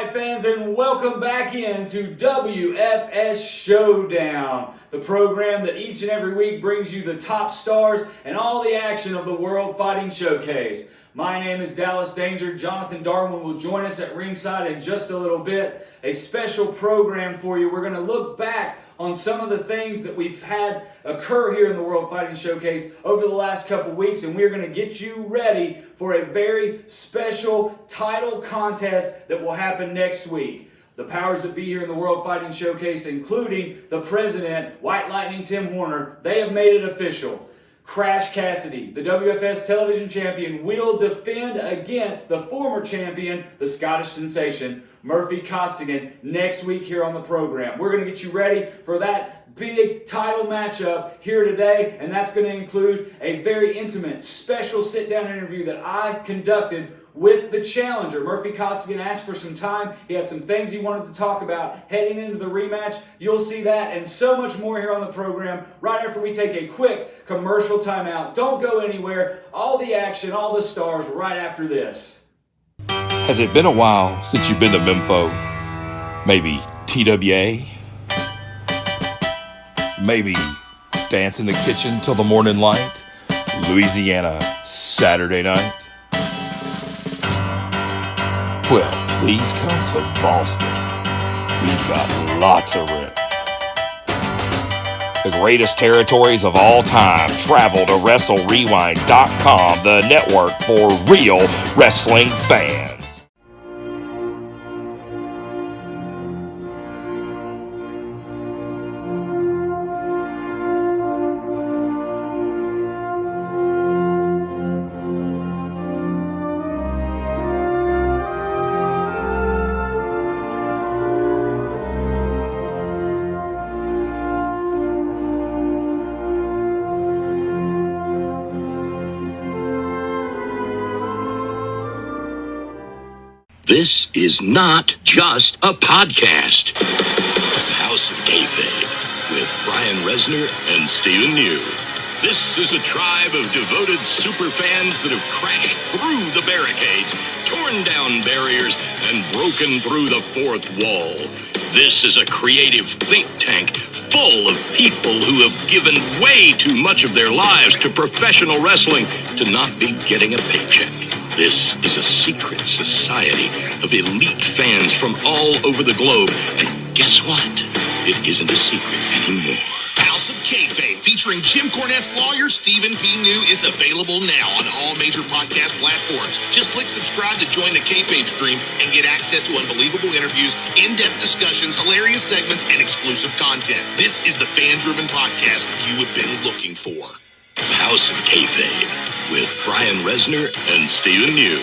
fight fans, and welcome back into WFS Showdown, the program that each and every week brings you the top stars and all the action of the World Fighting Showcase. My name is Dallas Danger. Jonathan Darwin will join us at ringside in just a little bit. A special program for you. We're going to look back on some of the things that we've had occur here in the World Fighting Showcase over the last couple weeks, and we're going to get you ready for a very special title contest that will happen next week. The powers that be here in the World Fighting Showcase, including the president, White Lightning Tim Horner, they have made it official. Crash Cassidy, the WFS television champion, will defend against the former champion, the Scottish sensation, Murphy Costigan, next week here on the program. We're going to get you ready for that big title matchup here today, and that's going to include a very intimate, special sit-down interview that I conducted with the challenger. Murphy Costigan asked for some time. He had some things he wanted to talk about heading into the rematch. You'll see that and so much more here on the program right after we take a quick commercial timeout. Don't go anywhere. All the action, all the stars right after this. Has it been a while since you've been to Memphis? Maybe TWA? Maybe dance in the kitchen till the morning light? Louisiana Saturday night? Well, please come to Boston. We've got lots of room. The greatest territories of all time. Travel to WrestleRewind.com, the network for real wrestling fans. This is not just a podcast. House of Kayfabe with Brian Resner and Stephen New. This is a tribe of devoted superfans that have crashed through the barricades, torn down barriers, and broken through the fourth wall. This is a creative think tank full of people who have given way too much of their lives to professional wrestling to not be getting a paycheck. This is a secret society of elite fans from all over the globe. And guess what? It isn't a secret anymore. House of Kayfabe, featuring Jim Cornette's lawyer, Stephen P. New, is available now on all major podcast platforms. Just click subscribe to join the Kayfabe stream and get access to unbelievable interviews, in-depth discussions, hilarious segments, and exclusive content. This is the fan-driven podcast you have been looking for. House of Kayfabe with Brian Resner and Stephen New.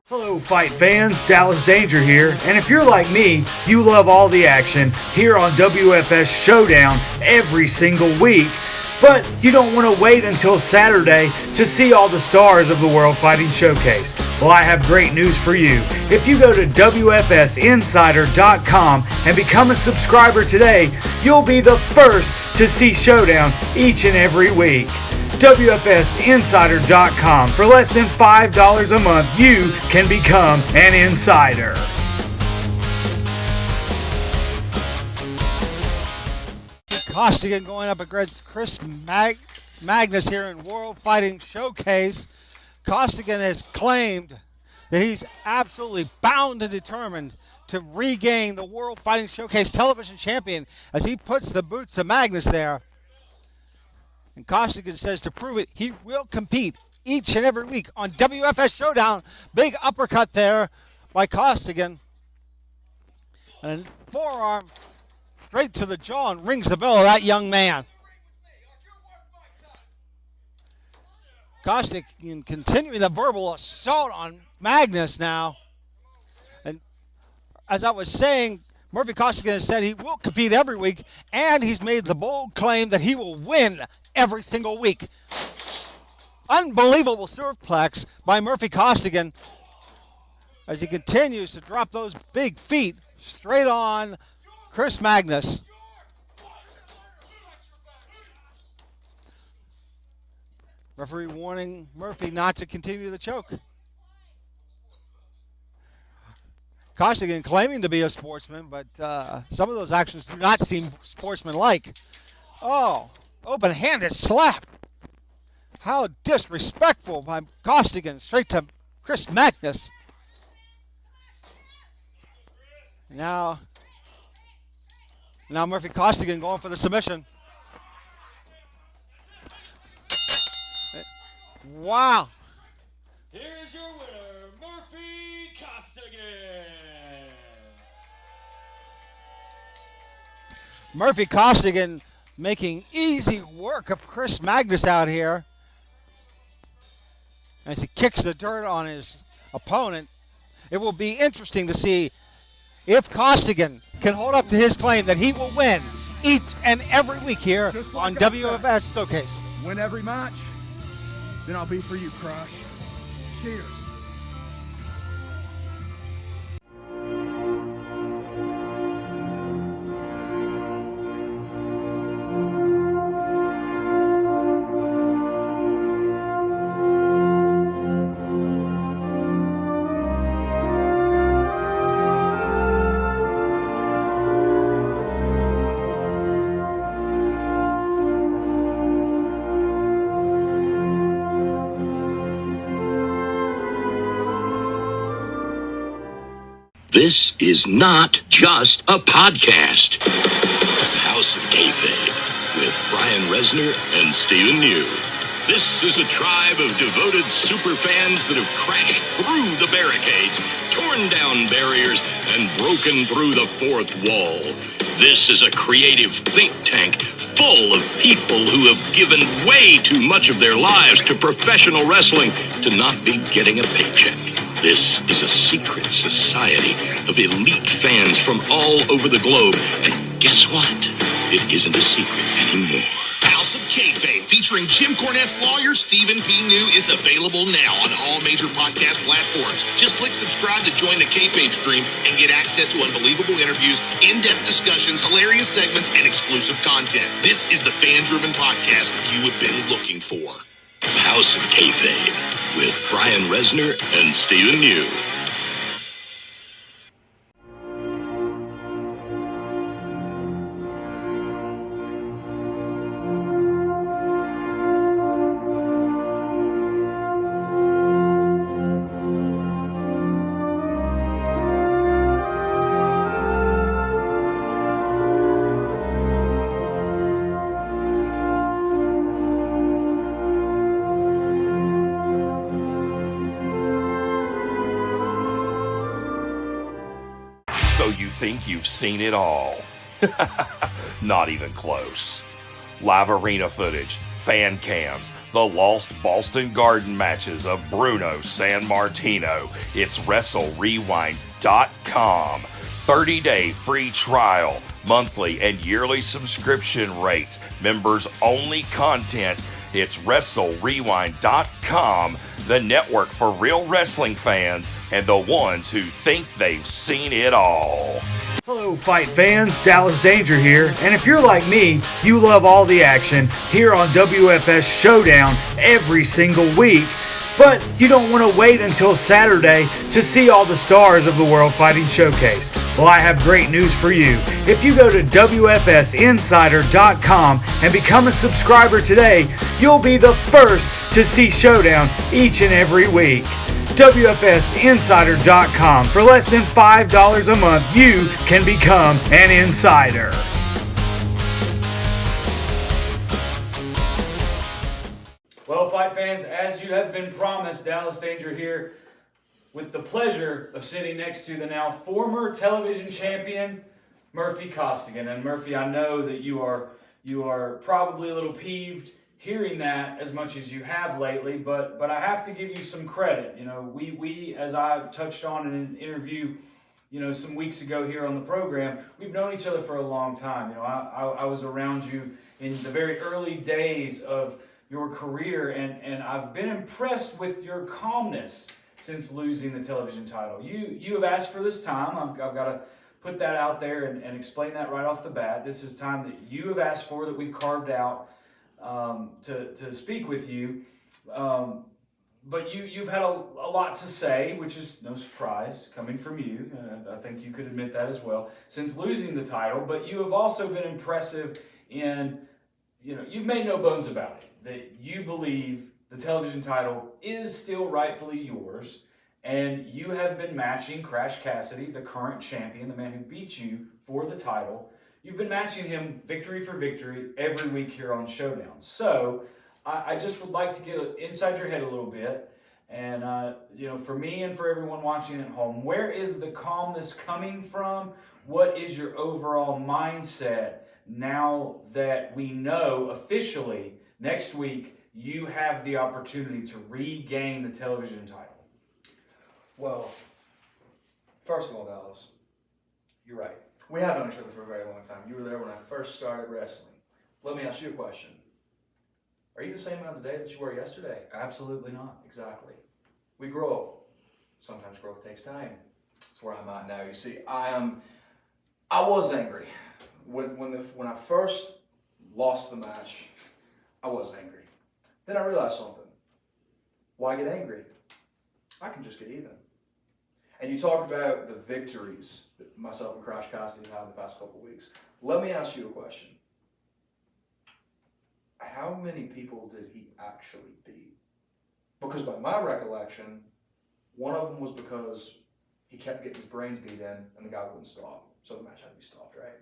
Hello fight fans, Dallas Danger here, and if you're like me, you love all the action here on WFS Showdown every single week, but you don't want to wait until Saturday to see all the stars of the World Fighting Showcase. Well, I have great news for you. If you go to WFSinsider.com and become a subscriber today, you'll be the first to see Showdown each and every week. WFSinsider.com. For less than $5 a month, you can become an insider. Costigan going up against Chris Magnus here in World Fighting Showcase. Costigan has claimed that he's absolutely bound and determined to regain the World Fighting Showcase television champion as he puts the boots to Magnus there. And Costigan says to prove it, he will compete each and every week on WFS Showdown. Big uppercut there by Costigan. And a forearm straight to the jaw and rings the bell of that young man. Costigan continuing the verbal assault on Magnus now. as I was saying, Murphy Costigan has said he will compete every week, and he's made the bold claim that he will win every single week. Unbelievable superplex by Murphy Costigan as he continues to drop those big feet straight on Chris Magnus. Referee warning Murphy not to continue the choke. Costigan claiming to be a sportsman, but some of those actions do not seem sportsmanlike. Oh, open-handed slap. How disrespectful by Costigan straight to Chris Magnus. Now Murphy Costigan going for the submission. Wow. Here's your winner, Murphy Costigan. Murphy Costigan making easy work of Chris Magnus out here as he kicks the dirt on his opponent. It will be interesting to see if Costigan can hold up to his claim that he will win each and every week here on WFS Showcase. Win every match, then I'll be for you, Crush. Cheers. This is not just a podcast. House of Kayfabe with Brian Resner and Stephen New. This is a tribe of devoted superfans that have crashed through the barricades, torn down barriers, and broken through the fourth wall. This is a creative think tank full of people who have given way too much of their lives to professional wrestling to not be getting a paycheck. This is a secret society of elite fans from all over the globe. And guess what? It isn't a secret anymore. House of Kayfabe, featuring Jim Cornette's lawyer, Stephen P. New, is available now on all major podcast platforms. Just click subscribe to join the Kayfabe stream and get access to unbelievable interviews, in-depth discussions, hilarious segments, and exclusive content. This is the fan-driven podcast you have been looking for. House of Kayfabe with Brian Resner and Stephen New. So you think you've seen it all? Not even close. Live arena footage, fan cams, the lost Boston Garden matches of Bruno Sammartino. It's WrestleRewind.com. 30-day free trial, monthly and yearly subscription rates, members only content. It's WrestleRewind.com, the network for real wrestling fans and the ones who think they've seen it all. Hello, fight fans. Dallas Danger here. And if you're like me, you love all the action here on WFS Showdown every single week. But you don't want to wait until Saturday to see all the stars of the World Fighting Showcase. Well, I have great news for you. If you go to WFSinsider.com and become a subscriber today, you'll be the first to see Showdown each and every week. WFSinsider.com. For less than $5 a month, you can become an insider. Well, fight fans, as you have been promised, Dallas Danger here with the pleasure of sitting next to the now former television champion, Murphy Costigan. And Murphy, I know that you are probably a little peeved hearing that as much as you have lately, but I have to give you some credit. You know, we as I touched on in an interview some weeks ago here on the program, we've known each other for a long time. I was around you in the very early days of your career, and I've been impressed with your calmness since losing the television title. You have asked for this time. I've got to put that out there and explain that right off the bat. This is time that you have asked for, that we've carved out to speak with you. But you've had a lot to say, which is no surprise coming from you. I think you could admit that as well, since losing the title. But you have also been impressive in, you've made no bones about it, that you believe the television title is still rightfully yours, and you have been matching Crash Cassidy, the current champion, the man who beat you for the title. You've been matching him victory for victory every week here on Showdown. So I just would like to get inside your head a little bit, and for me and for everyone watching at home, where is the calmness coming from? What is your overall mindset now that we know officially next week you have the opportunity to regain the television title? Well, first of all, Dallas, you're right. We have known each other for a very long time. You were there when I first started wrestling. Let me ask you a question. Are you the same man today that you were yesterday? Absolutely not. Exactly. We grow. Sometimes growth takes time. That's where I'm at now. You see, I was angry. When I first lost the match, I was angry. Then I realized something. Why get angry? I can just get even. And you talk about the victories that myself and Crash Cassidy have had the past couple of weeks. Let me ask you a question. How many people did he actually beat? Because by my recollection, one of them was because he kept getting his brains beat in and the guy wouldn't stop. So the match had to be stopped, right?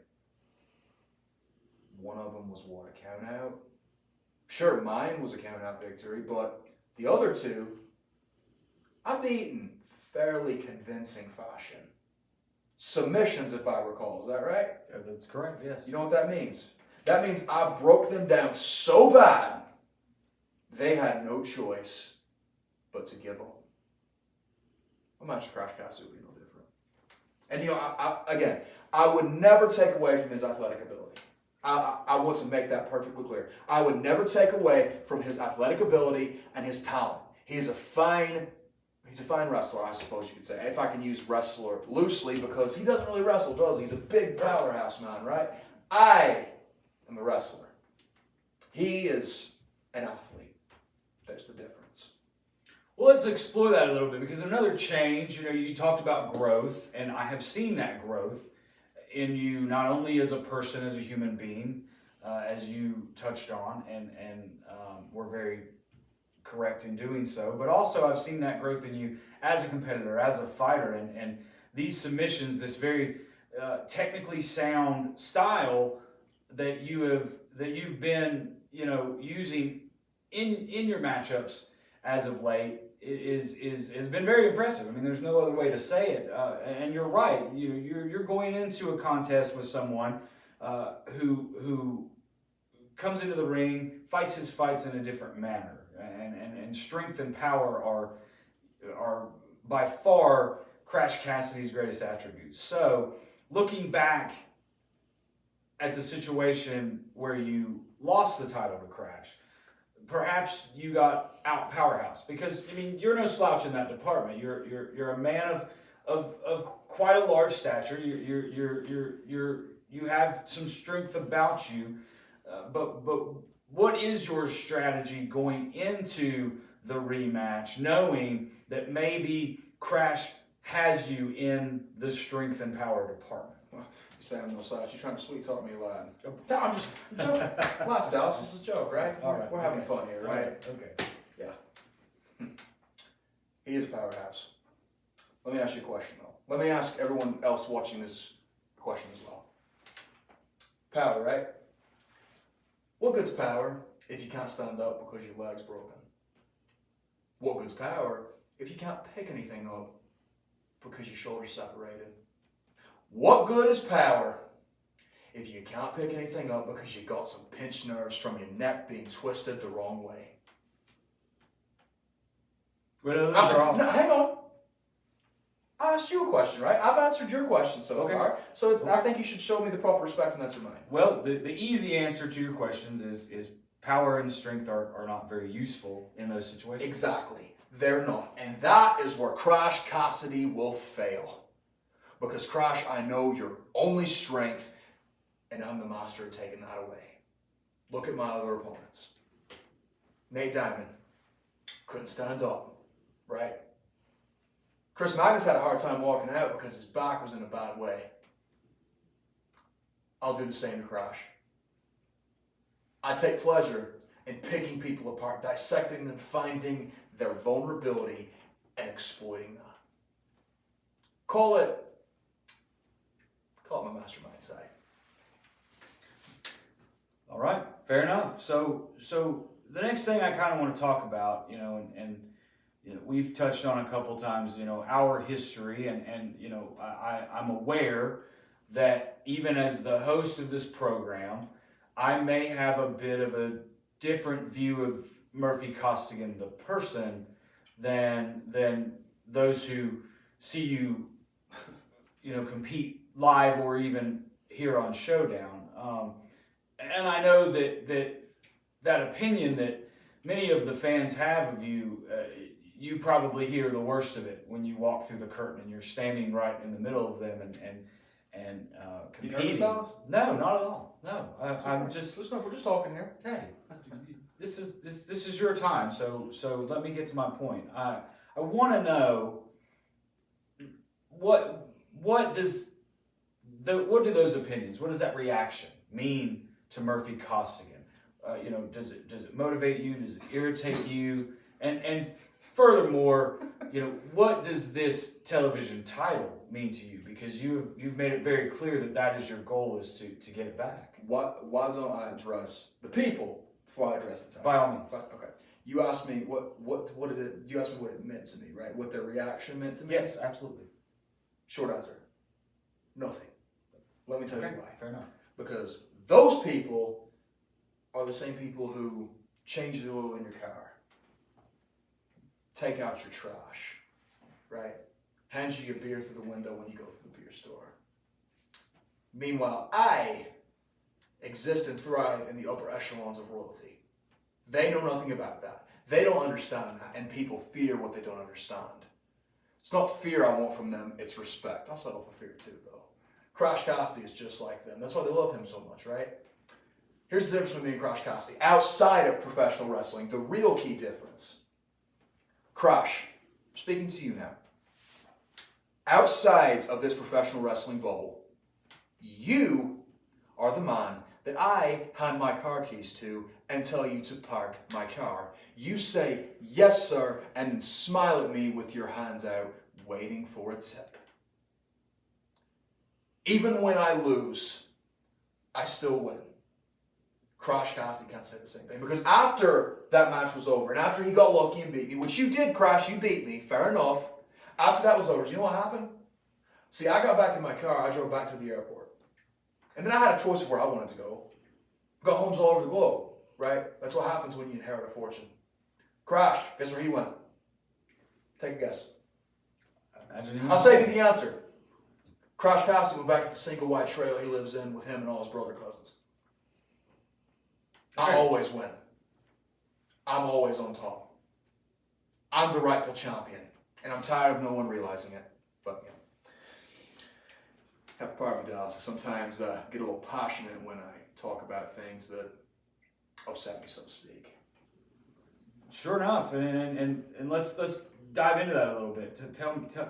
One of them was what, a count out? Sure, mine was a count out victory, but the other two, I beat in fairly convincing fashion. Submissions, if I recall. Is that right? Yeah, that's correct, yes. You know what that means? That means I broke them down so bad, they had no choice but to give up. A match of Crash Cassidy would be no different. And again, I would never take away from his athletic ability. I want to make that perfectly clear. I would never take away from his athletic ability and his talent. He's a fine wrestler, I suppose you could say, if I can use wrestler loosely, because he doesn't really wrestle, does he? He's a big powerhouse man, right? I am a wrestler. He is an athlete. There's the difference. Well, let's explore that a little bit, because another change, you talked about growth, and I have seen that growth in you, not only as a person, as a human being, as you touched on, and we're very correct in doing so, but also I've seen that growth in you as a competitor, as a fighter, and these submissions, this very technically sound style that you've been using in your matchups as of late has been very impressive. I mean, there's no other way to say it. And you're right. You're going into a contest with someone who comes into the ring, fights his fights in a different manner, and strength and power are by far Crash Cassidy's greatest attributes. So, looking back at the situation where you lost the title to Crash, perhaps you got out powerhouse, because you're no slouch in that department. You're a man of quite a large stature. You have some strength about you, but what is your strategy going into the rematch, knowing that maybe Crash has you in the strength and power department? You say I'm no slouch. You're trying to sweet talk me a lot. No, I'm just joking. Laugh, Dallas. This is a joke, right? All right. We're having fun here, right? Okay. Yeah. He is a powerhouse. Let me ask you a question, though. Let me ask everyone else watching this a question as well. Power, right? What good's power if you can't stand up because your leg's broken? What good's power if you can't pick anything up because your shoulder's separated? What good is power if you can't pick anything up because you got some pinched nerves from your neck being twisted the wrong way? Well, those are all. No, hang on. I asked you a question, right? I've answered your question so Okay. far. So I think you should show me the proper respect and answer mine. Well, the easy answer to your questions is power and strength are not very useful in those situations. Exactly. They're not. And that is where Crash Cassidy will fail. Because Crash, I know your only strength, and I'm the master of taking that away. Look at my other opponents. Nate Diamond couldn't stand up, right? Chris Magnus had a hard time walking out because his back was in a bad way. I'll do the same to Crash. I take pleasure in picking people apart, dissecting them, finding their vulnerability, and exploiting that. Call it my mastermind side. All right, fair enough. So the next thing I kind of want to talk about, and we've touched on a couple times, our history, and I'm aware that even as the host of this program, I may have a bit of a different view of Murphy Costigan, the person, than those who see you, compete live or even here on Showdown. And I know that opinion that many of the fans have of you, you probably hear the worst of it when you walk through the curtain and you're standing right in the middle of them and competing. You nervous, No, not at all. No, I'm just. Listen, we're just talking here. Hey, this is your time. So let me get to my point. I want to know what do those opinions? What does that reaction mean to Murphy Costigan? Does it motivate you? Does it irritate you? And furthermore, what does this television title mean to you? Because you've made it very clear that is your goal, is to get it back. Why don't I address the people before I address the title? By all means. Okay. You asked me what did it? You asked me what it meant to me, right? What their reaction meant to me. Yes, absolutely. Short answer. Nothing. Let me tell you why. Fair enough. Because those people are the same people who change the oil in your car, take out your trash, right? Hand you your beer through the window when you go to the beer store. Meanwhile, I exist and thrive in the upper echelons of royalty. They know nothing about that. They don't understand that, and people fear what they don't understand. It's not fear I want from them, it's respect. I'll settle for fear too, though. Crash Cassidy is just like them. That's why they love him so much, right? Here's the difference between me and Crash Cassidy. Outside of professional wrestling, the real key difference. Crash, I'm speaking to you now. Outside of this professional wrestling bubble, you are the man that I hand my car keys to and tell you to park my car. You say, yes, sir, and then smile at me with your hands out, waiting for a tip. Even when I lose, I still win. Crash Cassidy can't say the same thing. Because after that match was over, and after he got lucky and beat me, which you did, Crash, you beat me, fair enough. After that was over, do you know what happened? See, I got back in my car, I drove back to the airport. And then I had a choice of where I wanted to go. Got homes all over the globe, right? That's what happens when you inherit a fortune. Crash, guess where he went? Take a guess. I'll save you the answer. Crash Cassidy went back to the single wide trailer he lives in with him and all his brother cousins. I always win. I'm always on top. I'm the rightful champion, and I'm tired of no one realizing it. But have part of me does. Sometimes get a little passionate when I talk about things that upset me, so to speak. Sure enough, and let's dive into that a little bit.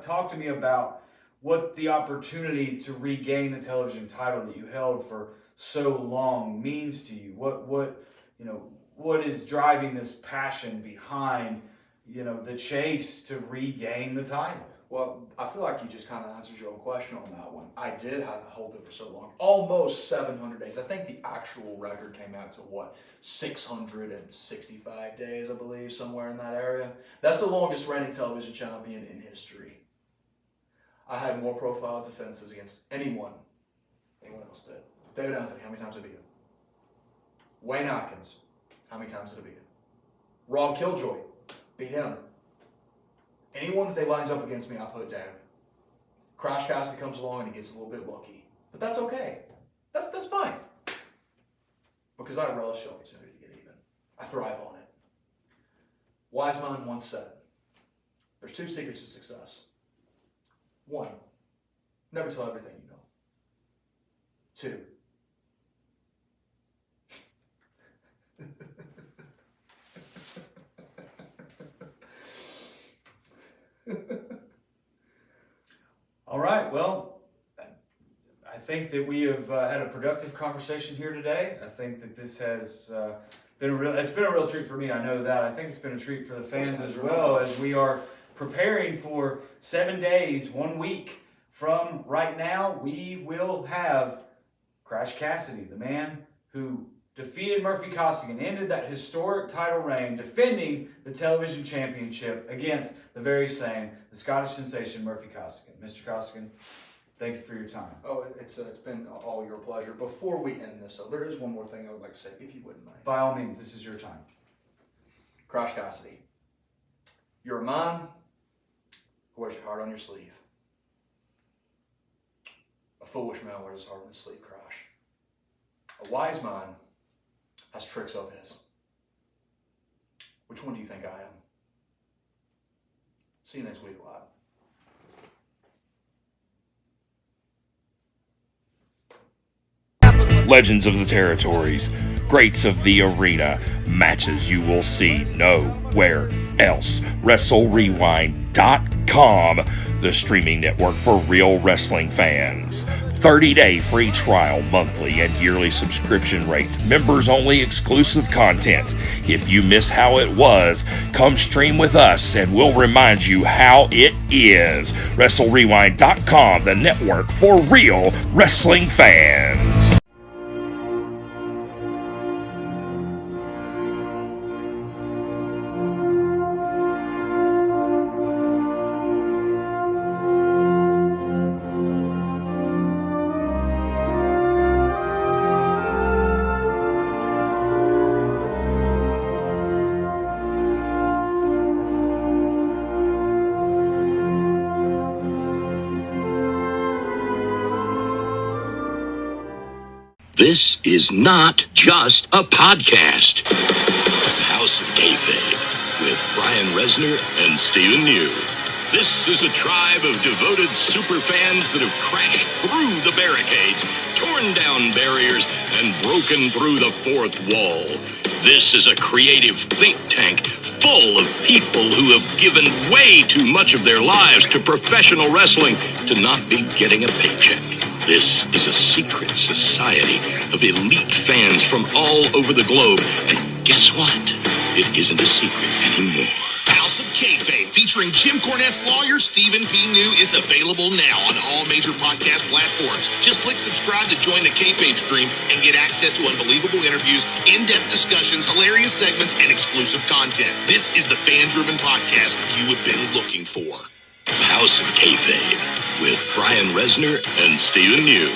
Talk to me about what the opportunity to regain the television title that you held for so long means to you. What is driving this passion behind the chase to regain the title? Well, I feel like you just kind of answered your own question on that one. I did have to hold it for so long, almost 700 days. I think the actual record came out to 665 days, I believe, somewhere in that area. That's the longest reigning television champion in history. I had more profile defenses against anyone else did. David Anthony, how many times did I beat him? Wayne Atkins, how many times did I beat him? Rob Killjoy, beat him. Anyone that they lined up against me, I put down. Crash Cassidy comes along and he gets a little bit lucky. But that's okay. That's fine. Because I relish the opportunity to get even. I thrive on it. Wise man once said, there's 2 secrets to success. 1, never tell everything you know. 2, All right, well, I think that we have had a productive conversation here today. I think that this has been it's been a real treat for me, I know that. I think it's been a treat for the fans as well, as we are preparing for 7 days, 1 week from right now. We will have Crash Cassidy, the man who defeated Murphy Costigan, ended that historic title reign, defending the television championship against the very same, the Scottish sensation, Murphy Costigan. Mr. Costigan, thank you for your time. Oh, it's been all your pleasure. Before we end this, though, there is one more thing I would like to say, if you wouldn't mind. By all means, this is your time. Crash Cassidy, you're a man who wears your heart on your sleeve. A foolish man wears his heart on his sleeve, Crash. A wise man has tricks up his. Which one do you think I am? See you next week, lad. Legends of the territories, greats of the arena, matches you will see nowhere else. WrestleRewind.com, the streaming network for real wrestling fans. 30-day free trial, monthly and yearly subscription rates, members only exclusive content. If you miss how it was, come stream with us and we'll remind you how it is. WrestleRewind.com, the network for real wrestling fans. This is not just a podcast. House of Kayfabe with Brian Resner and Stephen New. This is a tribe of devoted super fans that have crashed through the barricades, torn down barriers, and broken through the fourth wall. This is a creative think tank full of people who have given way too much of their lives to professional wrestling to not be getting a paycheck. This is a secret society of elite fans from all over the globe. And guess what? It isn't a secret anymore. House of Kayfabe, featuring Jim Cornette's lawyer, Stephen P. New, is available now on all major podcast platforms. Just click subscribe to join the Kayfabe stream and get access to unbelievable interviews, in-depth discussions, hilarious segments, and exclusive content. This is the fan-driven podcast you have been looking for. House of Kayfabe with Brian Resner and Stephen New.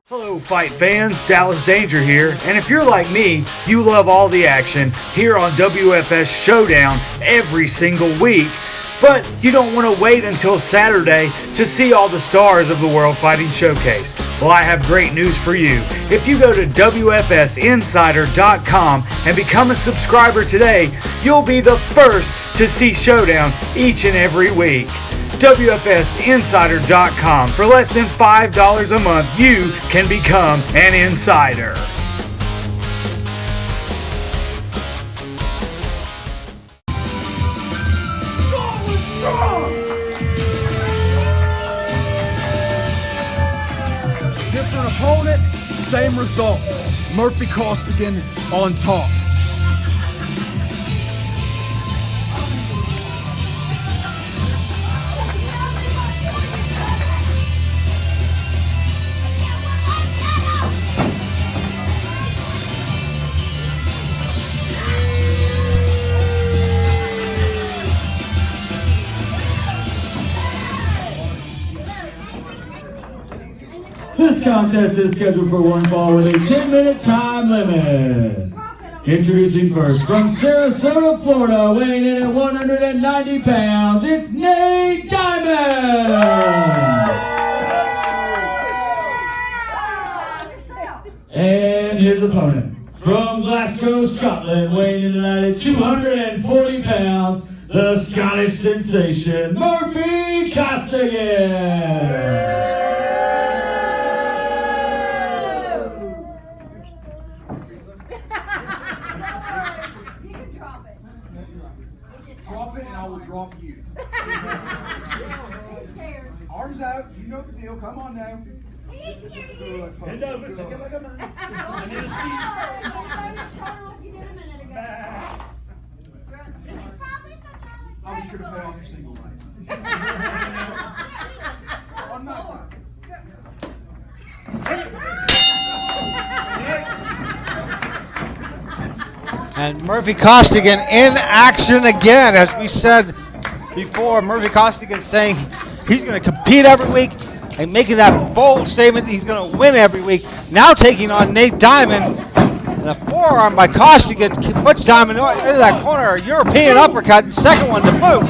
Hello, fight fans. Dallas Danger here. And if you're like me, you love all the action here on WFS Showdown every single week. But you don't want to wait until Saturday to see all the stars of the World Fighting Showcase. Well, I have great news for you. If you go to WFSinsider.com and become a subscriber today, you'll be the first to see Showdown each and every week. WFSinsider.com. For less than $5 a month, you can become an insider. Different opponent, same result. Murphy Costigan on top. This contest is scheduled for one fall with a 10-minute time limit. Introducing first from Sarasota, Florida, weighing in at 190 pounds, it's Nate Diamond! And his opponent, from Glasgow, Scotland, weighing in at 240 pounds, the Scottish sensation, Murphy Costigan! Drop it and I will drop you. Arms out, you know the deal. Come on now. Bend over, take it like a man. I'll be sure to pay off your single lights. On that side. And Murphy Costigan in action again. As we said before, Murphy Costigan saying he's going to compete every week and making that bold statement he's going to win every week. Now taking on Nate Diamond. And a forearm by Costigan puts Diamond into that corner. A European uppercut and second one to boot.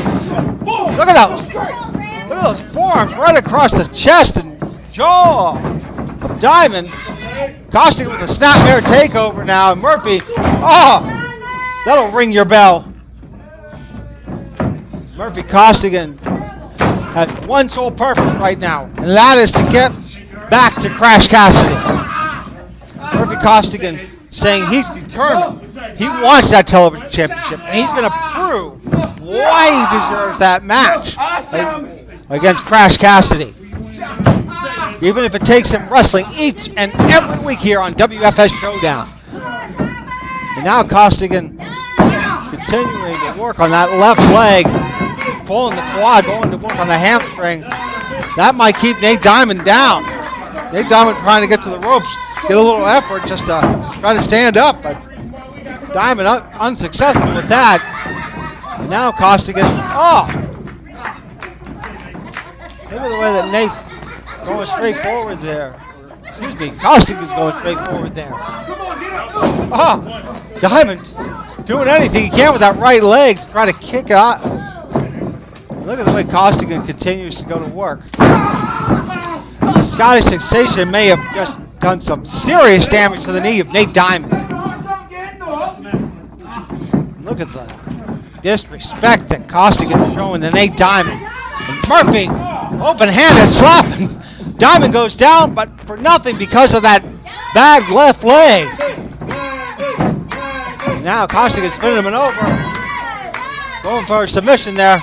Look at those. Look at those forearms right across the chest and jaw of Diamond. Costigan with a snapmare takeover now. And Murphy, that'll ring your bell. Murphy Costigan has one sole purpose right now, and that is to get back to Crash Cassidy. Murphy Costigan saying he's determined. He wants that television championship, and he's going to prove why he deserves that match against Crash Cassidy. Even if it takes him wrestling each and every week here on WFS Showdown. And now Costigan continuing to work on that left leg, pulling the quad, going to work on the hamstring. That might keep Nate Diamond down. Nate Diamond trying to get to the ropes, get a little effort just to try to stand up, but Diamond unsuccessful with that. And now Costigan, look at the way that Nate's going straight forward there. Excuse me, Costigan's going straight forward there. Diamond doing anything he can with that right leg to try to kick out. Look at the way Costigan continues to go to work. The Scottish sensation may have just done some serious damage to the knee of Nate Diamond. Look at the disrespect that Costigan is showing to Nate Diamond. And Murphy, open-handed slapping. Diamond goes down, but for nothing because of that bad left leg. And now Costigan's spinning him over. Going for a submission there.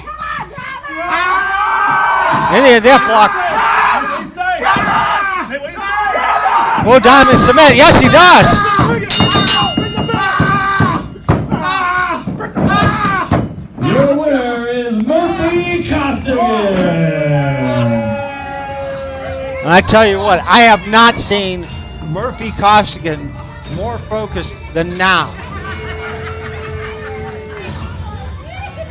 Indian deathlock. Will Diamond submit? Yes, he does. Your winner is Murphy Costigan. And I tell you what, I have not seen Murphy Costigan more focused than now.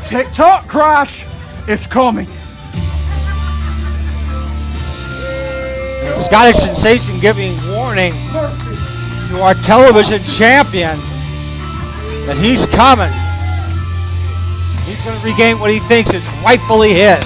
TikTok crash. It's coming. Scottish sensation giving warning to our television champion that he's coming. He's going to regain what he thinks is rightfully his.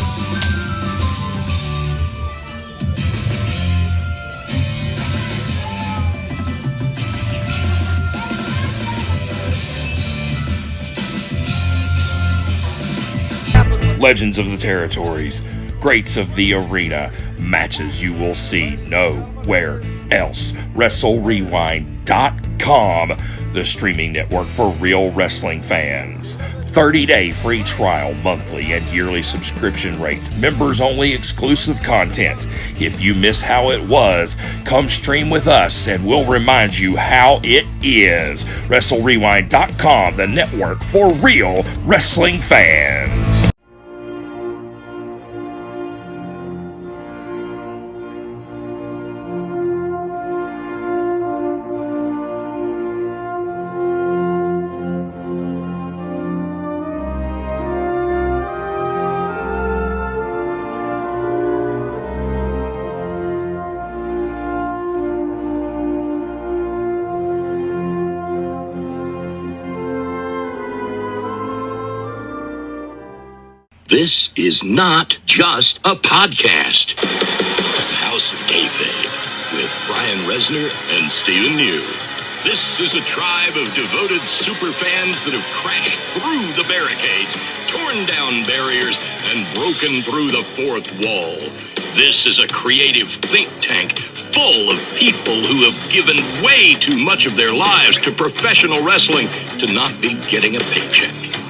Legends of the territories, greats of the arena, matches you will see nowhere else. WrestleRewind.com, the streaming network for real wrestling fans. 30-day free trial, monthly and yearly subscription rates, members-only exclusive content. If you miss how it was, come stream with us and we'll remind you how it is. WrestleRewind.com, the network for real wrestling fans. This is not just a podcast. House of Kayfabe with Brian Resner and Stephen New. This is a tribe of devoted super fans that have crashed through the barricades, torn down barriers, and broken through the fourth wall. This is a creative think tank full of people who have given way too much of their lives to professional wrestling to not be getting a paycheck.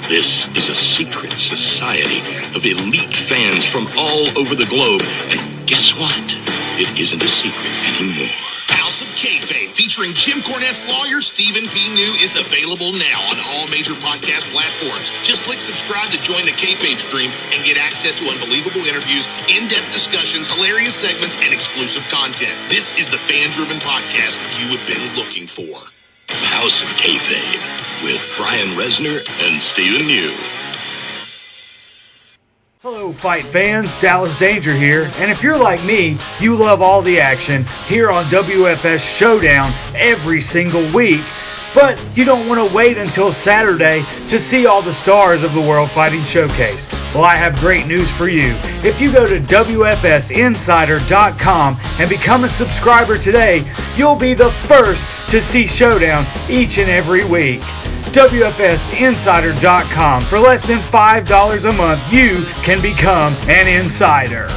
This is a secret society of elite fans from all over the globe. And guess what? It isn't a secret anymore. House of Kayfabe, featuring Jim Cornette's lawyer, Stephen P. New, is available now on all major podcast platforms. Just click subscribe to join the Kayfabe stream and get access to unbelievable interviews, in-depth discussions, hilarious segments, and exclusive content. This is the fan-driven podcast you have been looking for. House of Kayfabe with Brian Resner and Stephen New. Hello, fight fans. Dallas Danger here. And if you're like me, you love all the action here on WFS Showdown every single week. But you don't want to wait until Saturday to see all the stars of the World Fighting Showcase. Well, I have great news for you. If you go to WFSinsider.com and become a subscriber today, you'll be the first to see Showdown each and every week. WFSinsider.com. For less than $5 a month, you can become an insider.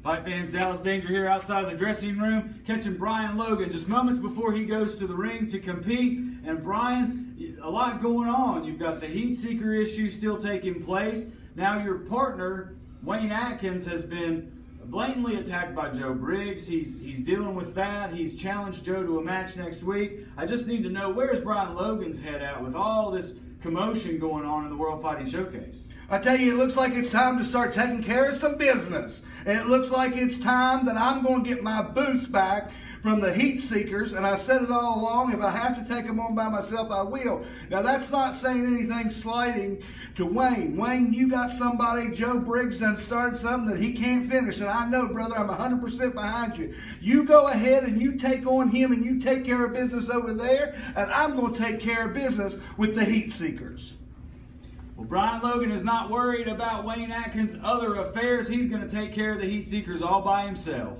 Fight fans, Dallas Danger here outside of the dressing room, catching Brian Logan just moments before he goes to the ring to compete. And Brian, a lot going on. You've got the heat seeker issue still taking place. Now your partner, Wayne Atkins, has been blatantly attacked by Joe Briggs. He's dealing with that. He's challenged Joe to a match next week. I just need to know, where's Brian Logan's head at with all this commotion going on in the World Fighting Showcase? I tell you, it looks like it's time to start taking care of some business. It looks like it's time that I'm going to get my boots back from the heat seekers, and I said it all along, if I have to take them on by myself, I will. Now, that's not saying anything slighting to Wayne. Wayne, you got somebody, Joe Briggs, done started something that he can't finish, and I know, brother, I'm 100% behind you. You go ahead and you take on him and you take care of business over there, and I'm going to take care of business with the heat seekers. Well, Brian Logan is not worried about Wayne Atkins' other affairs. He's going to take care of the heat seekers all by himself.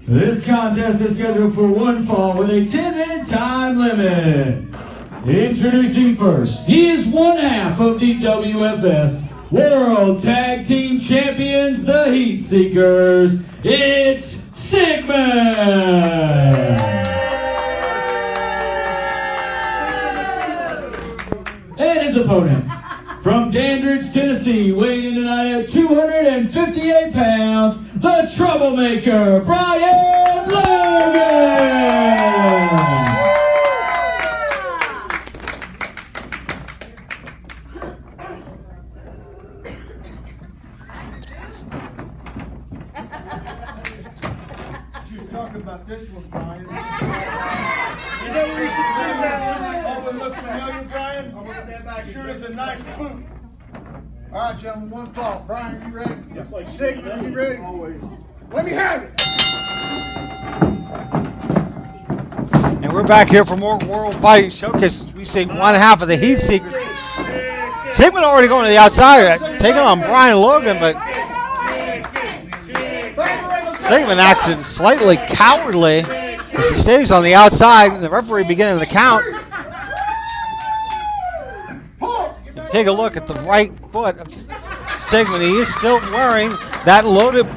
This contest is scheduled for one fall with a 10-minute time limit. Introducing first, he is one half of the WFS World Tag Team Champions, the Heat Seekers. It's Sigmund. And his opponent, from Dandridge, Tennessee, weighing in tonight at 258 pounds, the Troublemaker, Brian Logan! know what we should do that? Oh, it looks familiar, Brian? Sure is a nice boot. All right, gentlemen, one call. Brian, are you ready? Yes, like Sig, are you ready? Always. Let me have it. And we're back here for more World Fighting Showcases. We see one half of the Heat Seekers. Sigmund already going to the outside, taking on Brian Logan, but Sigmund acted slightly cowardly as he stays on the outside, and the referee beginning the count. If you take a look at the right foot of Sigmund, he is still wearing that loaded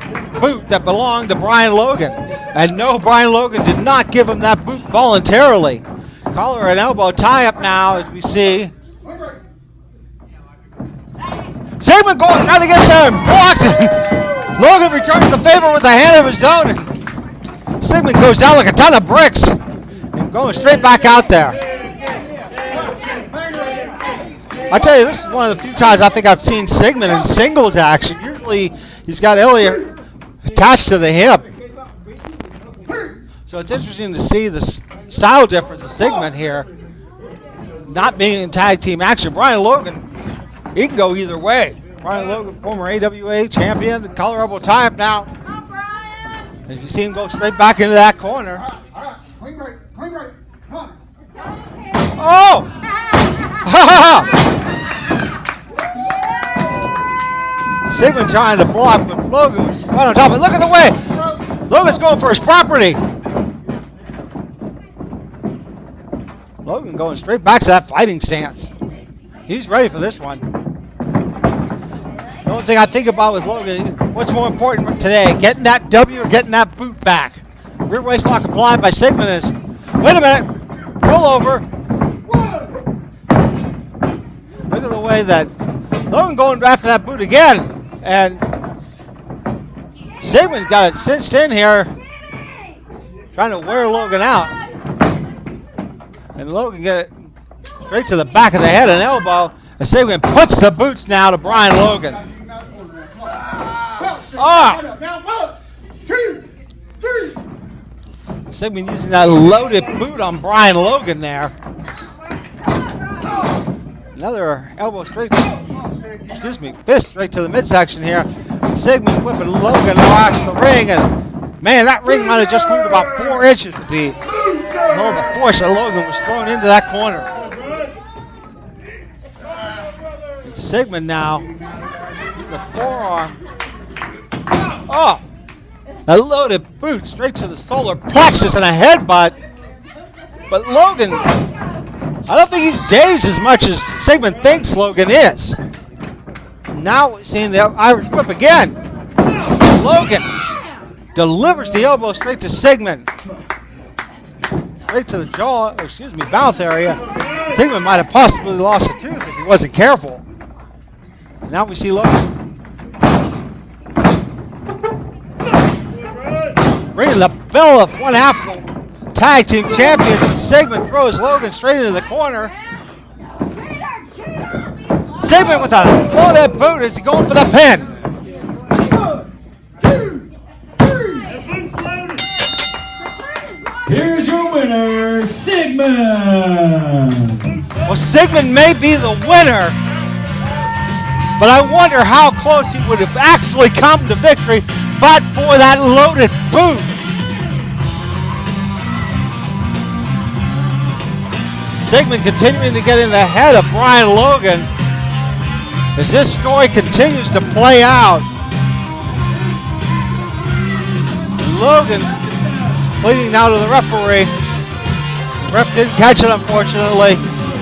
boot that belonged to Brian Logan. And no, Brian Logan did not give him that boot voluntarily. Collar and elbow tie-up now as we see. Sigmund going, trying to get there and blocks it. Logan returns the favor with a hand of his own. And Sigmund goes down like a ton of bricks and going straight back out there. I tell you, this is one of the few times I think I've seen Sigmund in singles action. Usually he's got Elliott attached to the hip. So it's interesting to see the style difference of Sigmund here, not being in tag team action. Brian Logan, he can go either way. Brian Logan, former AWA champion, collar elbow tie-up now. As you see him go straight back into that corner. Clean break. Come on. Oh! Sigmund trying to block, but Logan was right on top of it. Look at the way Logan's going for his property. Logan going straight back to that fighting stance. He's ready for this one. The only thing I think about with Logan, what's more important today, getting that W or getting that boot back? Rear waist lock applied by Sigmund is, wait a minute, roll over. Look at the way that Logan going after that boot again. And Sigmund got it cinched in here, trying to wear Logan out. And Logan get it straight to the back of the head and elbow. And Sigmund puts the boots now to Brian Logan. Sigmund using that loaded boot on Brian Logan there. Another elbow straight, fist straight to the midsection here. Sigmund whipping Logan across the ring, and man, that ring might have just moved about 4 inches with the force that Logan was thrown into that corner. Sigmund now with the forearm. Oh, a loaded boot straight to the solar plexus and a headbutt. But Logan, I don't think he's dazed as much as Sigmund thinks Logan is. Now we're seeing the Irish whip again. Logan delivers the elbow straight to Sigmund. Straight to the jaw, mouth area. Sigmund might have possibly lost a tooth if he wasn't careful. Now we see Logan bringing the bell of one half of the tag team champions, and Sigmund throws Logan straight into the corner. Sigmund with a loaded boot. Is he going for the pin? 1, 2, 3. Here's your winner, Sigmund. Well, Sigmund may be the winner, but I wonder how close he would have actually come to victory but for that loaded boot. Sigmund continuing to get in the head of Brian Logan as this story continues to play out. Logan pleading now to the referee. The ref didn't catch it, unfortunately.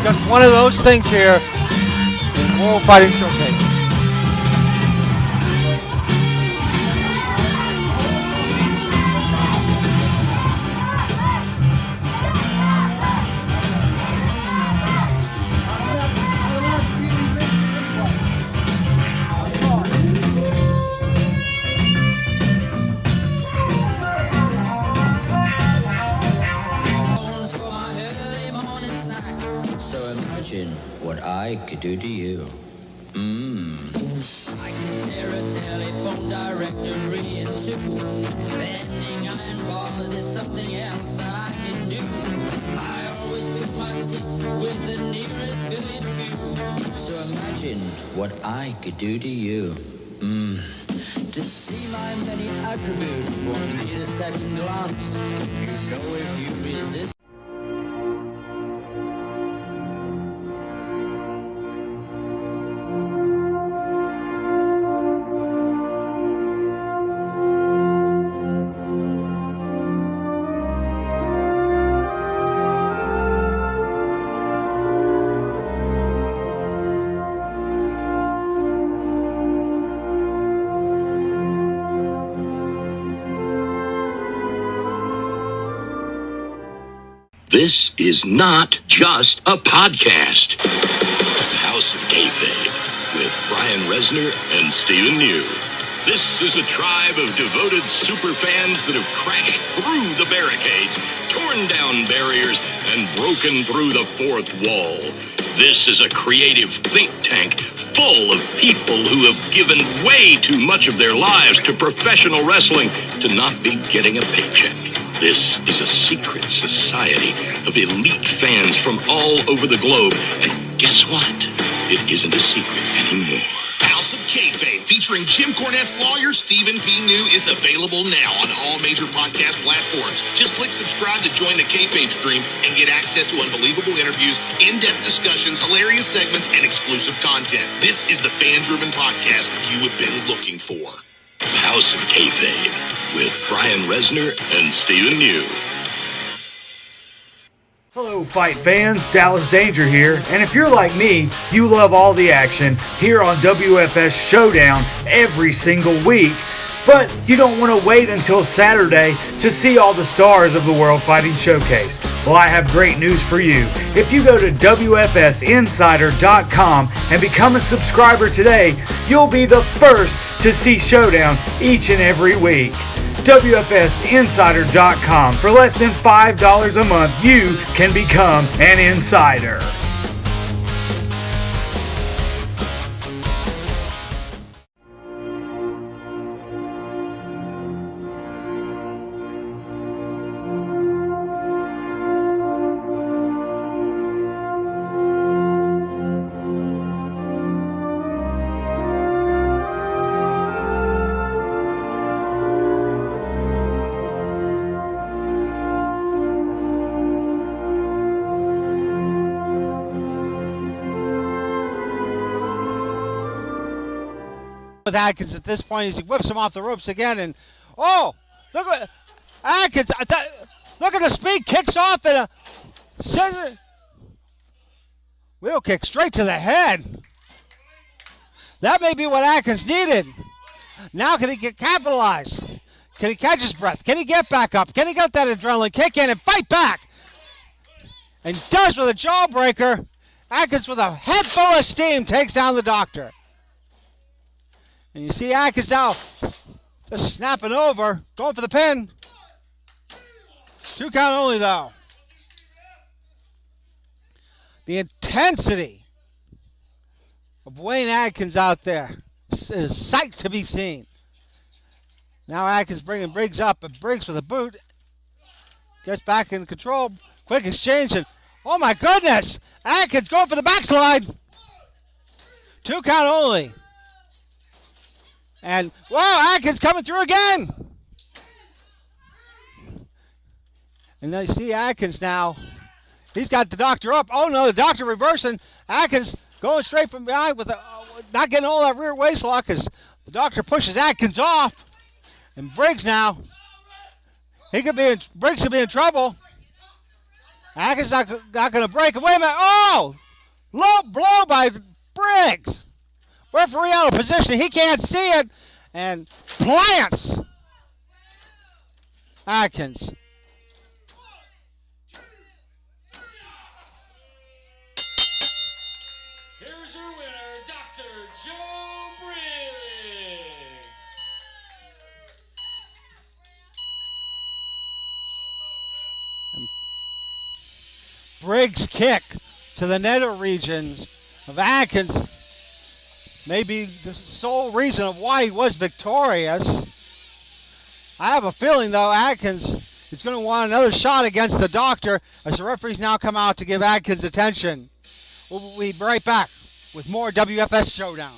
Just one of those things here in World Fighting Showcase. What I could do to you. I can hear a telephone directory pursue. Bending iron bars is something else that I can do. I always pick my stick with the nearest billiard cue. So imagine what I could do to you. To see my many attributes won't need a second glance. You know if you resist. This is not just a podcast. House of Kayfabe with Brian Resner and Stephen New. This is a tribe of devoted superfans that have crashed through the barricades, torn down barriers, and broken through the fourth wall. This is a creative think tank full of people who have given way too much of their lives to professional wrestling to not be getting a paycheck. This is a secret society of elite fans from all over the globe. And guess what? It isn't a secret anymore. House of Kayfabe, featuring Jim Cornette's lawyer, Stephen P. New, is available now on all major podcast platforms. Just click subscribe to join the Kayfabe stream and get access to unbelievable interviews, in-depth discussions, hilarious segments, and exclusive content. This is the fan-driven podcast you have been looking for. House of Kayfabe with Brian Resner and Stephen New. Hello, fight fans. Dallas Danger here. And if you're like me, you love all the action here on WFS Showdown every single week. But you don't want to wait until Saturday to see all the stars of the World Fighting Showcase. Well, I have great news for you. If you go to WFSinsider.com and become a subscriber today, you'll be the first to see Showdown each and every week. WFSinsider.com. For less than $5 a month, you can become an insider. With Atkins at this point as he whips him off the ropes again, and oh, look at Atkins! Look at the speed, kicks off and a scissor wheel kick straight to the head. That may be what Atkins needed. Now can he get capitalized? Can he catch his breath? Can he get back up? Can he get that adrenaline kick in and fight back? And does with a jawbreaker. Atkins with a head full of steam takes down the doctor. And you see Atkins now just snapping over, going for the pin. 2 count only, though. The intensity of Wayne Atkins out there is sight to be seen. Now Atkins bringing Briggs up, and Briggs with a boot. Gets back in control. Quick exchange, and oh my goodness! Atkins going for the backslide. 2 count only. And, wow, Atkins coming through again. And now you see Atkins now. He's got the doctor up. Oh, no, the doctor reversing. Atkins going straight from behind with not getting all that rear waist lock as the doctor pushes Atkins off. And Briggs now. Briggs could be in trouble. Atkins not going to break. Wait a minute. Oh! Low blow by Briggs. Referee out of position. He can't see it. And plants Atkins. Here's your winner, Dr. Joe Briggs. Briggs' kick to the nether region of Atkins may be the sole reason of why he was victorious. I have a feeling, though, Atkins is going to want another shot against the doctor as the referees now come out to give Atkins attention. We'll be right back with more WFS Showdown.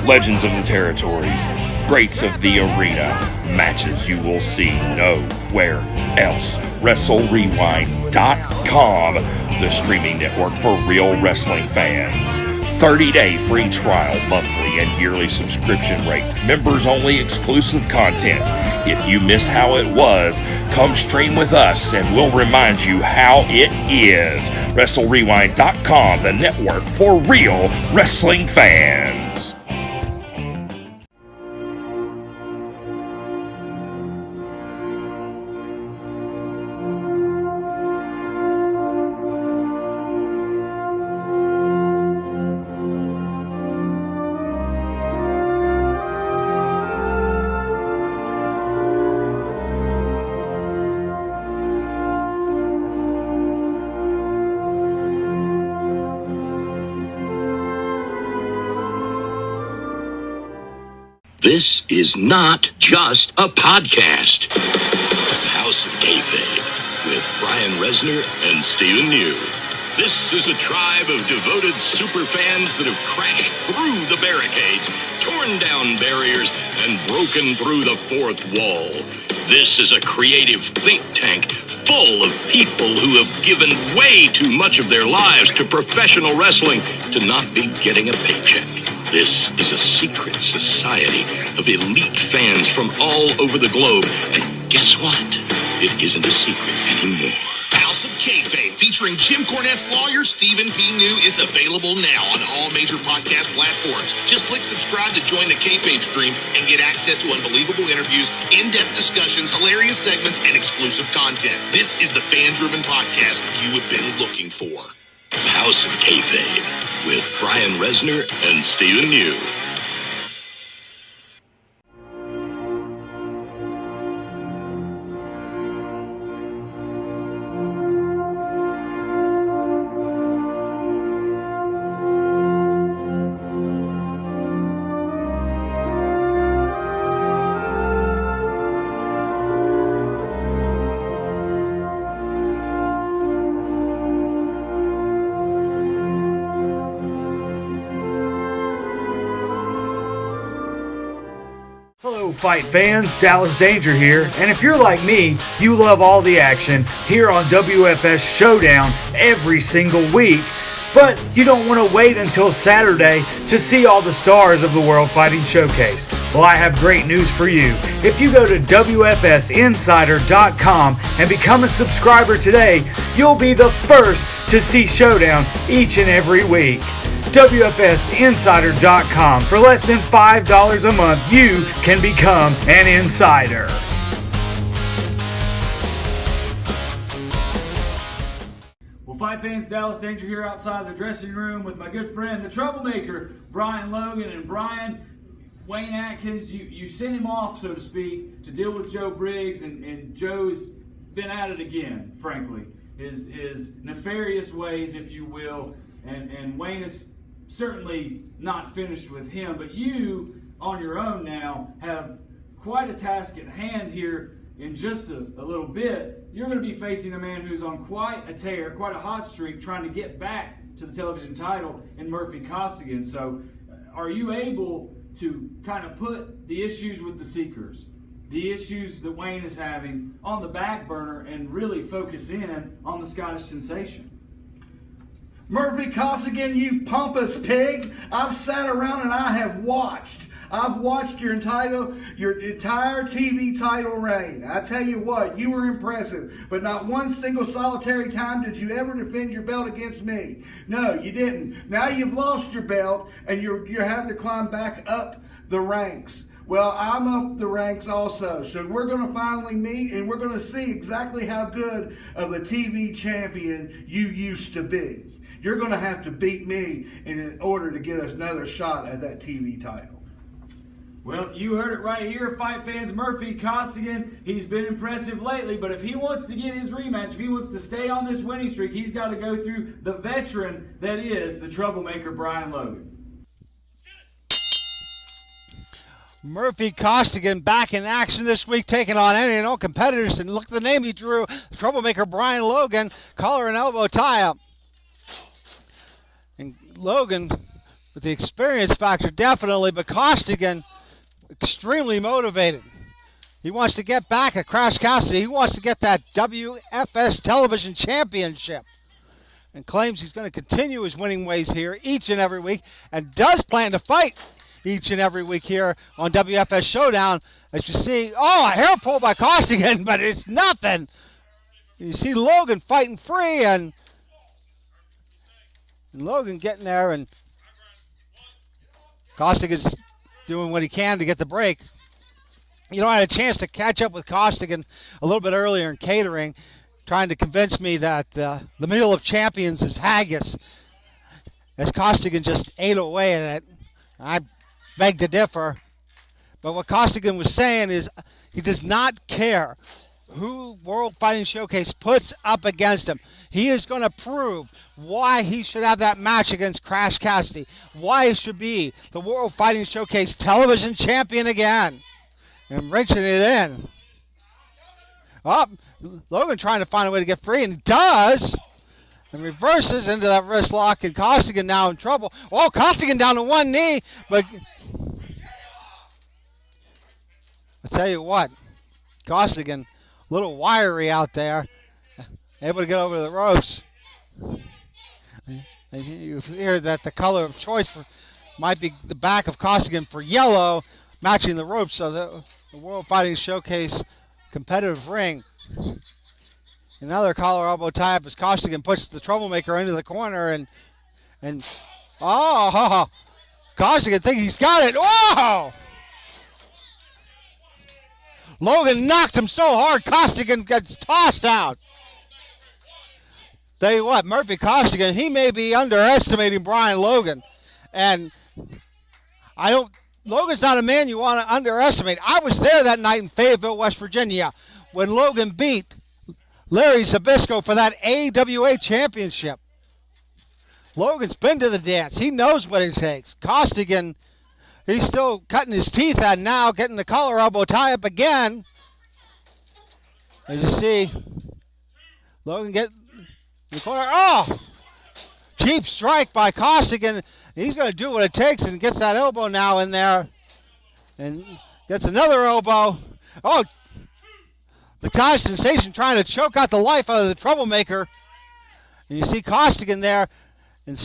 Legends of the territories, greats of the arena, matches you will see nowhere else. WrestleRewind.com, the streaming network for real wrestling fans. 30-day free trial, monthly and yearly subscription rates, members only exclusive content. If you miss how it was, come stream with us and we'll remind you how it is. WrestleRewind.com, the network for real wrestling fans. This is not just a podcast. House of Kayfabe with Brian Resner and Stephen New. This is a tribe of devoted super fans that have crashed through the barricades, torn down barriers, and broken through the fourth wall. This is a creative think tank full of people who have given way too much of their lives to professional wrestling to not be getting a paycheck. This is a secret society of elite fans from all over the globe. And guess what? It isn't a secret anymore. House of Kayfabe, featuring Jim Cornette's lawyer, Stephen P. New, is available now on all major podcast platforms. Just click subscribe to join the Kayfabe stream and get access to unbelievable interviews, in-depth discussions, hilarious segments, and exclusive content. This is the fan-driven podcast you have been looking for. House of Kayfabe with Brian Resner and Stephen New. Hello, fight fans. Dallas Danger here. And if you're like me, you love all the action here on WFS Showdown every single week. But you don't want to wait until Saturday to see all the stars of the World Fighting Showcase. Well, I have great news for you. If you go to WFSinsider.com and become a subscriber today, you'll be the first to see Showdown each and every week. WFSinsider.com. For less than $5 a month, you can become an insider. Well, fight fans, Dallas Danger here outside the dressing room with my good friend, the troublemaker, Brian Logan. And Brian, Wayne Atkins, you sent him off, so to speak, to deal with Joe Briggs, and Joe's been at it again, frankly. His nefarious ways, if you will, and Wayne is certainly not finished with him, but you, on your own now, have quite a task at hand here in just a little bit. You're going to be facing a man who's on quite a tear, quite a hot streak, trying to get back to the television title in Murphy Costigan. So are you able to kind of put the issues with the Seekers, the issues that Wayne is having, on the back burner and really focus in on the Scottish sensation? Murphy Costigan, you pompous pig. I've sat around and I have watched. I've watched your entire TV title reign. I tell you what, you were impressive, but not one single solitary time did you ever defend your belt against me. No, you didn't. Now you've lost your belt and you're having to climb back up the ranks Well, I'm up the ranks also. So we're going to finally meet, and we're going to see exactly how good of a TV champion you used to be. You're going to have to beat me in order to get another shot at that TV title. Well, you heard it right here, fight fans. Murphy Costigan, he's been impressive lately, but if he wants to get his rematch, if he wants to stay on this winning streak, he's got to go through the veteran that is the troublemaker, Brian Logan. Murphy Costigan back in action this week, taking on any and all competitors. And look at the name he drew, the troublemaker Brian Logan, collar and elbow tie-up. And Logan, with the experience factor, definitely, but Costigan, extremely motivated. He wants to get back at Crash Cassidy. He wants to get that WFS television championship, and claims he's going to continue his winning ways here each and every week, and does plan to fight each and every week here on WFS Showdown. As you see, a hair pull by Costigan, but it's nothing. You see Logan fighting free, and Logan getting there, and Costigan's doing what he can to get the break. I had a chance to catch up with Costigan a little bit earlier in catering, trying to convince me that the meal of champions is haggis, as Costigan just ate away at it. I beg to differ. But what Costigan was saying is he does not care who World Fighting Showcase puts up against him. He is going to prove why he should have that match against Crash Cassidy, why he should be the World Fighting Showcase television champion again. And wrenching it in. Logan trying to find a way to get free, and he does. And reverses into that wrist lock, and Costigan now in trouble. Costigan down to one knee, but I tell you what, Costigan, a little wiry out there, able to get over the ropes. And you hear that the color of choice might be the back of Costigan for yellow, matching the ropes of the World Fighting Showcase competitive ring. Another collar elbow tie-up as Costigan puts the troublemaker into the corner, and Costigan thinks he's got it. Logan knocked him so hard, Costigan gets tossed out. Tell you what, Murphy Costigan, he may be underestimating Brian Logan. And Logan's not a man you want to underestimate. I was there that night in Fayetteville, West Virginia, when Logan beat Larry Zbyszko for that AWA championship. Logan's been to the dance. He knows what it takes. Costigan, he's still cutting his teeth, and now getting the collar elbow tie up again. As you see, Logan get in the corner. Cheap strike by Costigan. He's going to do what it takes and gets that elbow now in there. And gets another elbow. The Thai sensation trying to choke out the life out of the troublemaker. And you see Costigan there. And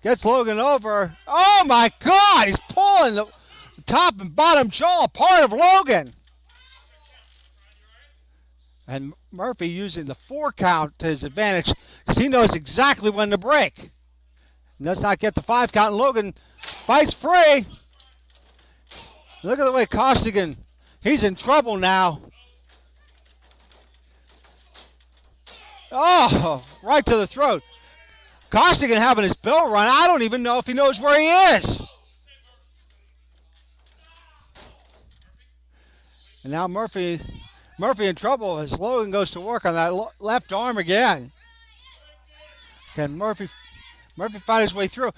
gets Logan over. Oh my God! He's pulling the top and bottom jaw apart of Logan. And Murphy using the 4 count to his advantage because he knows exactly when to break. And does not get the 5 count, and Logan fights free. Look at the way Costigan, he's in trouble now. Right to the throat. Costigan having his bell run. I don't even know if he knows where he is. And now Murphy in trouble as Logan goes to work on that left arm again. Can Murphy fight his way through?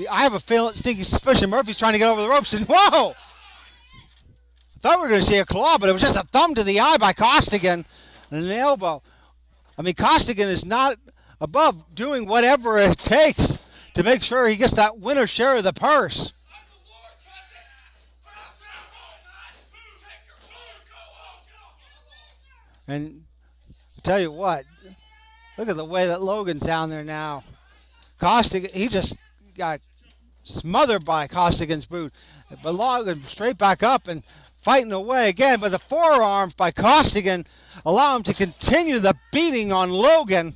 I have a sneaky suspicion Murphy's trying to get over the ropes, and whoa! I thought we were going to see a claw, but it was just a thumb to the eye by Costigan and an elbow. I mean, Costigan is not above doing whatever it takes to make sure he gets that winner's share of the purse. And I tell you what, look at the way that Logan's down there now. Costigan, he just got smothered by Costigan's boot. But Logan straight back up and fighting away again. But the forearms by Costigan allow him to continue the beating on Logan.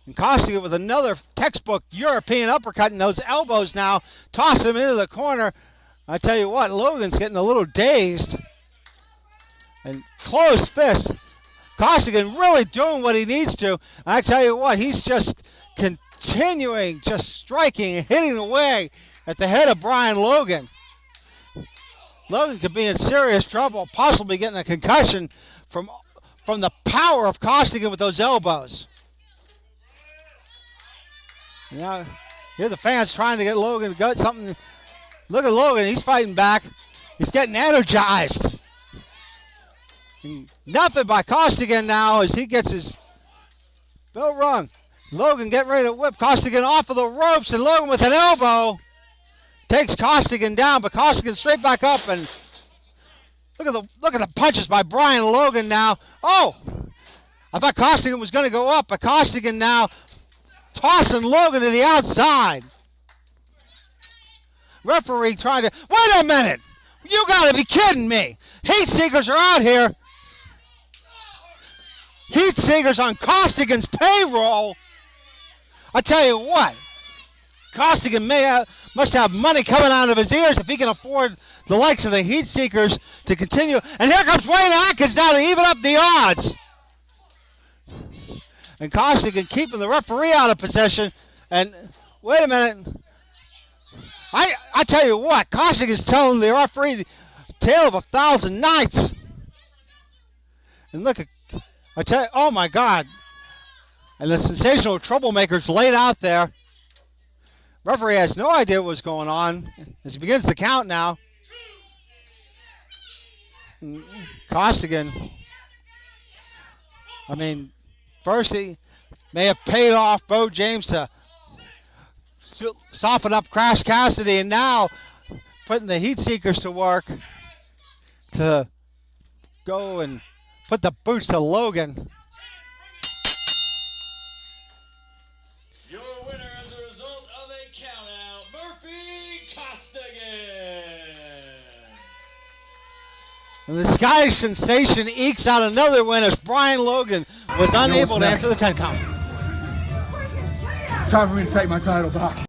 And Costigan with another textbook European uppercut in those elbows now, tossing him into the corner. I tell you what, Logan's getting a little dazed. And closed fist. Costigan really doing what he needs to. I tell you what, he's just continuing, just striking and hitting away at the head of Brian Logan. Logan could be in serious trouble, possibly getting a concussion from the power of Costigan with those elbows. Now, here the fans trying to get Logan to gut something. Look at Logan, he's fighting back. He's getting energized. And nothing by Costigan now as he gets his bell rung. Logan getting ready to whip Costigan off of the ropes, and Logan with an elbow takes Costigan down, but Costigan straight back up, and look at the punches by Brian Logan now. Oh, I thought Costigan was going to go up, but Costigan now tossing Logan to the outside. Referee trying to, wait a minute, you got to be kidding me. Heat seekers are out here. Heat seekers on Costigan's payroll. I tell you what, Costigan must have money coming out of his ears if he can afford the likes of the Heat Seekers to continue. And here comes Wayne Atkins now to even up the odds. And Costigan keeping the referee out of possession. And wait a minute. I tell you what, Costigan's telling the referee the tale of 1,000 nights. And look at, I tell you, oh my God. And the sensational troublemakers laid out there. Referee has no idea what's going on as he begins the count now. Costigan, I mean, first he may have paid off Bo James to soften up Crash Cassidy, and now putting the Heat Seekers to work to go and put the boots to Logan. Your winner as a result of a countout, Murphy Costigan. And the Scottish Sensation ekes out another win as Brian Logan was unable to answer the 10 count. Time for me to take my title back.